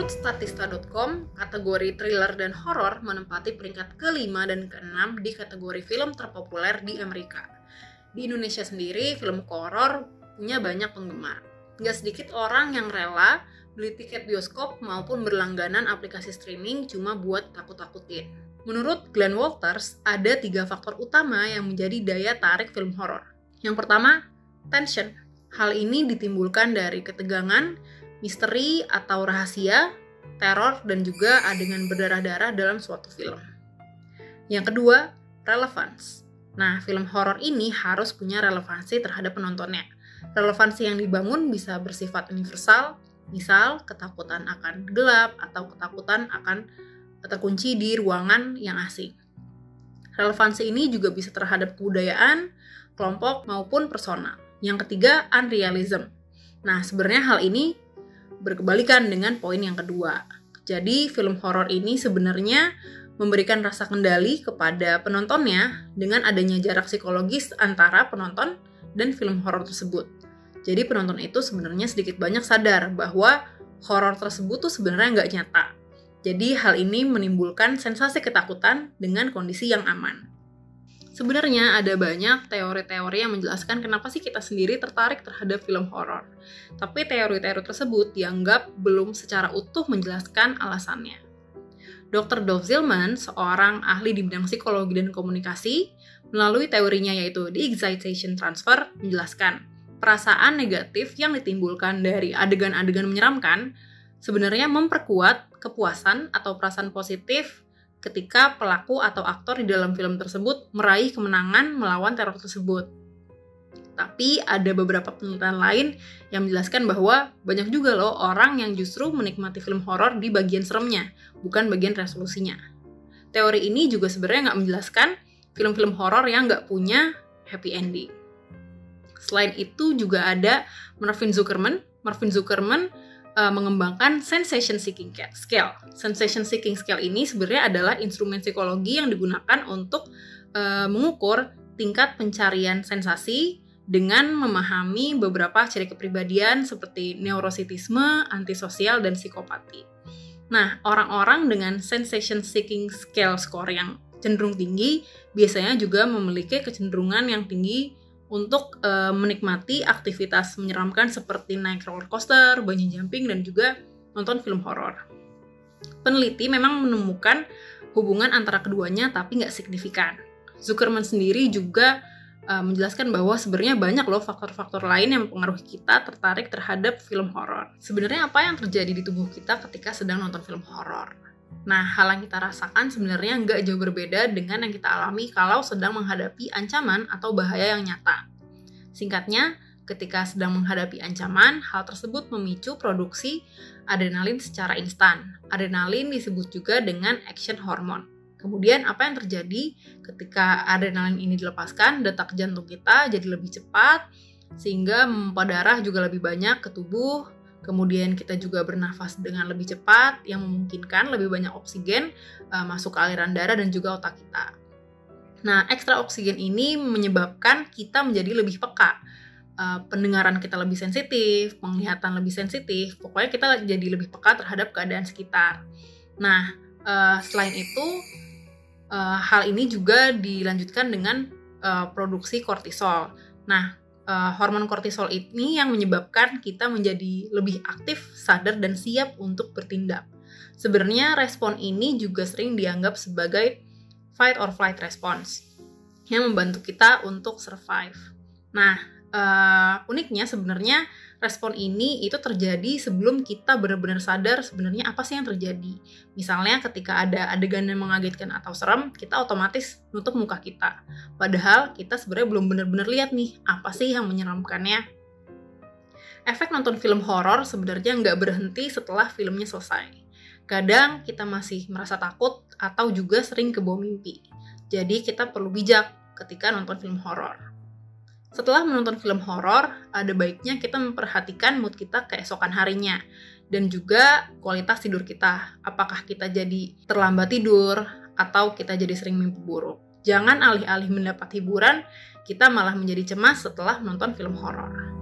Menurut statista.com, kategori thriller dan horor menempati peringkat ke-5 dan ke-6 di kategori film terpopuler di Amerika. Di Indonesia sendiri, film horor punya banyak penggemar. Nggak sedikit orang yang rela beli tiket bioskop maupun berlangganan aplikasi streaming cuma buat takut-takutin. Menurut Glenn Walters, ada 3 faktor utama yang menjadi daya tarik film horor. Yang pertama, tension. Hal ini ditimbulkan dari ketegangan, misteri atau rahasia, teror, dan juga adegan berdarah-darah dalam suatu film. Yang kedua, relevance. Nah, film horor ini harus punya relevansi terhadap penontonnya. Relevansi yang dibangun bisa bersifat universal, misal ketakutan akan gelap atau ketakutan akan terkunci di ruangan yang asing. Relevansi ini juga bisa terhadap kebudayaan, kelompok, maupun personal. Yang ketiga, unrealism. Nah, sebenarnya hal ini berkebalikan dengan poin yang kedua. Jadi, film horor ini sebenarnya memberikan rasa kendali kepada penontonnya dengan adanya jarak psikologis antara penonton dan film horor tersebut. Jadi, penonton itu sebenarnya sedikit banyak sadar bahwa horor tersebut tuh sebenarnya nggak nyata. Jadi, hal ini menimbulkan sensasi ketakutan dengan kondisi yang aman. Sebenarnya ada banyak teori-teori yang menjelaskan kenapa sih kita sendiri tertarik terhadap film horor. Tapi teori-teori tersebut dianggap belum secara utuh menjelaskan alasannya. Dr. Dov Zilman, seorang ahli di bidang psikologi dan komunikasi, melalui teorinya yaitu The Excitation Transfer, menjelaskan perasaan negatif yang ditimbulkan dari adegan-adegan menyeramkan sebenarnya memperkuat kepuasan atau perasaan positif ketika pelaku atau aktor di dalam film tersebut meraih kemenangan melawan teror tersebut. Tapi ada beberapa penelitian lain yang menjelaskan bahwa banyak juga loh orang yang justru menikmati film horor di bagian seremnya, bukan bagian resolusinya. Teori ini juga sebenarnya nggak menjelaskan film-film horor yang nggak punya happy ending. Selain itu juga ada Marvin Zuckerman. Marvin Zuckerman mengembangkan sensation seeking scale. Sensation seeking scale ini sebenarnya adalah instrumen psikologi yang digunakan untuk mengukur tingkat pencarian sensasi dengan memahami beberapa ciri kepribadian seperti neurositisme, antisosial, dan psikopati. Nah, orang-orang dengan sensation seeking scale score yang cenderung tinggi biasanya juga memiliki kecenderungan yang tinggi untuk menikmati aktivitas menyeramkan seperti naik roller coaster, bungee jumping, dan juga nonton film horor. Peneliti memang menemukan hubungan antara keduanya tapi nggak signifikan. Zuckerman sendiri juga menjelaskan bahwa sebenarnya banyak loh faktor-faktor lain yang mempengaruhi kita tertarik terhadap film horor. Sebenarnya apa yang terjadi di tubuh kita ketika sedang nonton film horor? Nah, hal yang kita rasakan sebenarnya nggak jauh berbeda dengan yang kita alami kalau sedang menghadapi ancaman atau bahaya yang nyata. Singkatnya, ketika sedang menghadapi ancaman, hal tersebut memicu produksi adrenalin secara instan. Adrenalin disebut juga dengan action hormone. Kemudian, apa yang terjadi ketika adrenalin ini dilepaskan, detak jantung kita jadi lebih cepat, sehingga memompa darah juga lebih banyak ke tubuh. Kemudian kita juga bernafas dengan lebih cepat yang memungkinkan lebih banyak oksigen masuk ke aliran darah dan juga otak kita. Nah, ekstra oksigen ini menyebabkan kita menjadi lebih peka. Pendengaran kita lebih sensitif, penglihatan lebih sensitif, pokoknya kita jadi lebih peka terhadap keadaan sekitar. Nah, selain itu, hal ini juga dilanjutkan dengan produksi kortisol. Nah, hormon kortisol ini yang menyebabkan kita menjadi lebih aktif, sadar, dan siap untuk bertindak. Sebenarnya respon ini juga sering dianggap sebagai fight or flight response yang membantu kita untuk survive. Nah, uniknya sebenarnya respon ini itu terjadi sebelum kita benar-benar sadar sebenarnya apa sih yang terjadi. Misalnya ketika ada adegan yang mengagetkan atau serem, kita otomatis nutup muka kita. Padahal kita sebenarnya belum benar-benar lihat nih apa sih yang menyeramkannya. Efek nonton film horor sebenarnya nggak berhenti setelah filmnya selesai. Kadang kita masih merasa takut atau juga sering kebawa mimpi. Jadi kita perlu bijak ketika nonton film horor. Setelah menonton film horor, ada baiknya kita memperhatikan mood kita keesokan harinya dan juga kualitas tidur kita. Apakah kita jadi terlambat tidur atau kita jadi sering mimpi buruk. Jangan alih-alih mendapat hiburan, kita malah menjadi cemas setelah menonton film horor.